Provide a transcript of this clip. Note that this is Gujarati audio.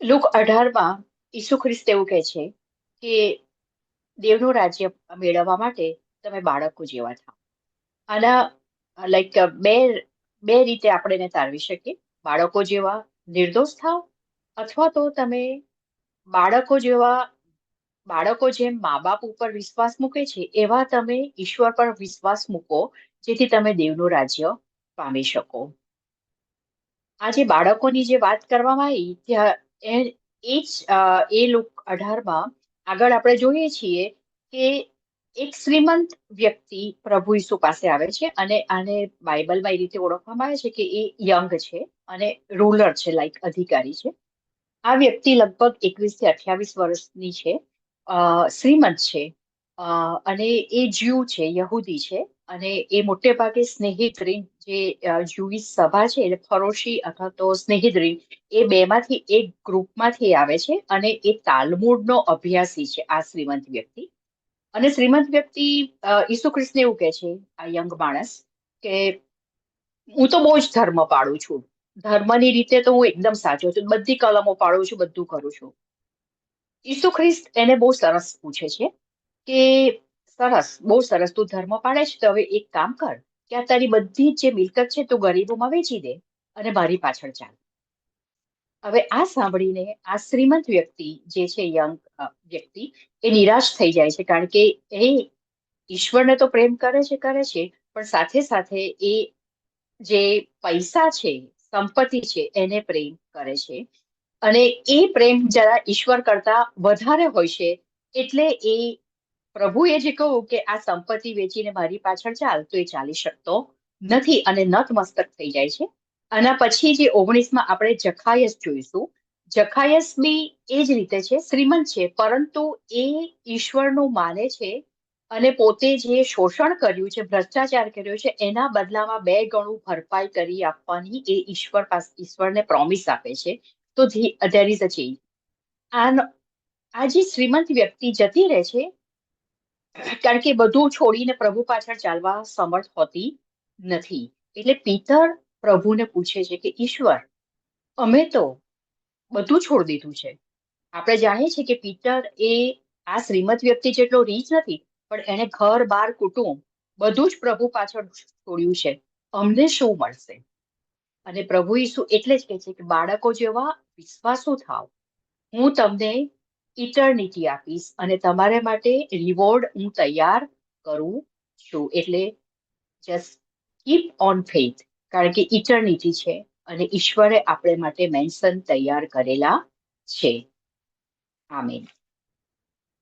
લુક 18 ઈસુ ખ્રિસ્ત એવું કહે છે કે દેવનું રાજ્ય મેળવવા માટે તમે બાળકો જેવા થાઓ. આના લાઈક બે રીતે આપણે એને તારવી શકીએ. બાળકો જેવા નિર્દોષ થાવ, અથવા તો તમે બાળકો જેવા બાળકો જેમ મા બાપ ઉપર વિશ્વાસ મૂકે છે એવા તમે ઈશ્વર પર વિશ્વાસ મૂકો, જેથી તમે દેવનું રાજ્ય પામી શકો. આજે બાળકોની જે વાત કરવામાં આવી ત્યાં એ લુક 18 આગળ આપણે જોઈએ છીએ કે એક શ્રીમંત વ્યક્તિ પ્રભુ ઈસુ પાસે આવે છે, અને આને બાઇબલમાં એ રીતે ઓળખવામાં આવે છે કે એ યંગ છે અને રૂલર છે, લાઈક અધિકારી છે. આ વ્યક્તિ લગભગ 21 થી 28 વર્ષની છે. શ્રીમંત છે, અને એ જ્યુ છે, યહૂદી છે. અને એ મોટે ભાગે સ્નેહિતરીન જે જ્યુઈશ સભા છે એટલે ફરોશી અથવા તો સ્નેહિતરીન, એ બેમાંથી એક ગ્રુપમાંથી આવે છે, અને એ તાલમુડનો અભ્યાસી છે આ શ્રીમંત વ્યક્તિ. અને શ્રીમંત વ્યક્તિ ઈસુ ખ્રિસ્તને એવું કહે છે, આ યંગ માણસ, કે હું તો બહુ જ ધર્મ પાળું છું. ધર્મની રીતે તો હું એકદમ સાચો છું, બધી કલમો પાળું છું, બધું કરું છું. ઈસુ ખ્રિસ્ત એને બહુ સરસ પૂછે છે કે સરસ, બહુ સરસ, તું ધર્મ પાળે છે તો હવે એક કામ કર કે આ તારી બધી જ જે મિલકત છે તું ગરીબોમાં વેચી દે અને મારી પાછળ ચાલ. હવે આ સાંભળીને આ શ્રીમંત વ્યક્તિ જે છે, યંગ વ્યક્તિ, એ નિરાશ થઈ જાય છે, કારણ કે એ ઈશ્વરને તો પ્રેમ કરે છે, પણ સાથે સાથે એ જે પૈસા છે, સંપત્તિ છે, એને પ્રેમ કરે છે. અને એ પ્રેમ જરા ઈશ્વર કરતા વધારે હોય છે. એટલે એ પ્રભુએ જે કહ્યું કે આ સંપત્તિ વેચીને મારી પાછળ ચાલ, તો એ ચાલી શકતો નથી અને નતમસ્તક થઈ જાય છે. આના પછી જે 19માં આપણે જખાયસ જોઈશું. જખાયસ બી એ જ રીતે છે, શ્રીમંત છે, પરંતુ એ ઈશ્વરનું માને છે, અને પોતે જે શોષણ કર્યું છે, ભ્રષ્ટાચાર કર્યો છે, એના બદલામાં 2 ગણું ભરપાઈ કરી આપવાની એ ઈશ્વરને પ્રોમિસ આપે છે. તો ધેર ઇઝ અ ચેન્જ. આ જે શ્રીમંત વ્યક્તિ જતી રહે છે, કારણ કે બધું છોડીને પ્રભુ પાછળ ચાલવા સમર્થ હોતી નથી. એટલે પિતર પ્રભુને પૂછે છે કે ઈશ્વર, અમે તો બધું છોડી દીધું છે. આપણે જાણીએ છીએ કે પિતર એ આ શ્રીમંત વ્યક્તિ જેટલો રીચ નથી, પણ એને ઘર બાર કુટુંબ બધું જ પ્રભુ પાછળ છોડ્યું છે. અમને શું મળશે? અને પ્રભુ ઈસુ એટલે જ કહે છે કે બાળકો જેવા વિશ્વાસુ થાવ, હું તમને ઇટર્નિટી આપીશ અને તમારા માટે રિવોર્ડ હું તૈયાર કરું છું. એટલે જસ્ટ કીપ ઓન ફેથ, કારણ કે ઇટર્નિટી છે અને ઈશ્વરે આપણે માટે મેન્શન તૈયાર કરેલા છે. આમીન.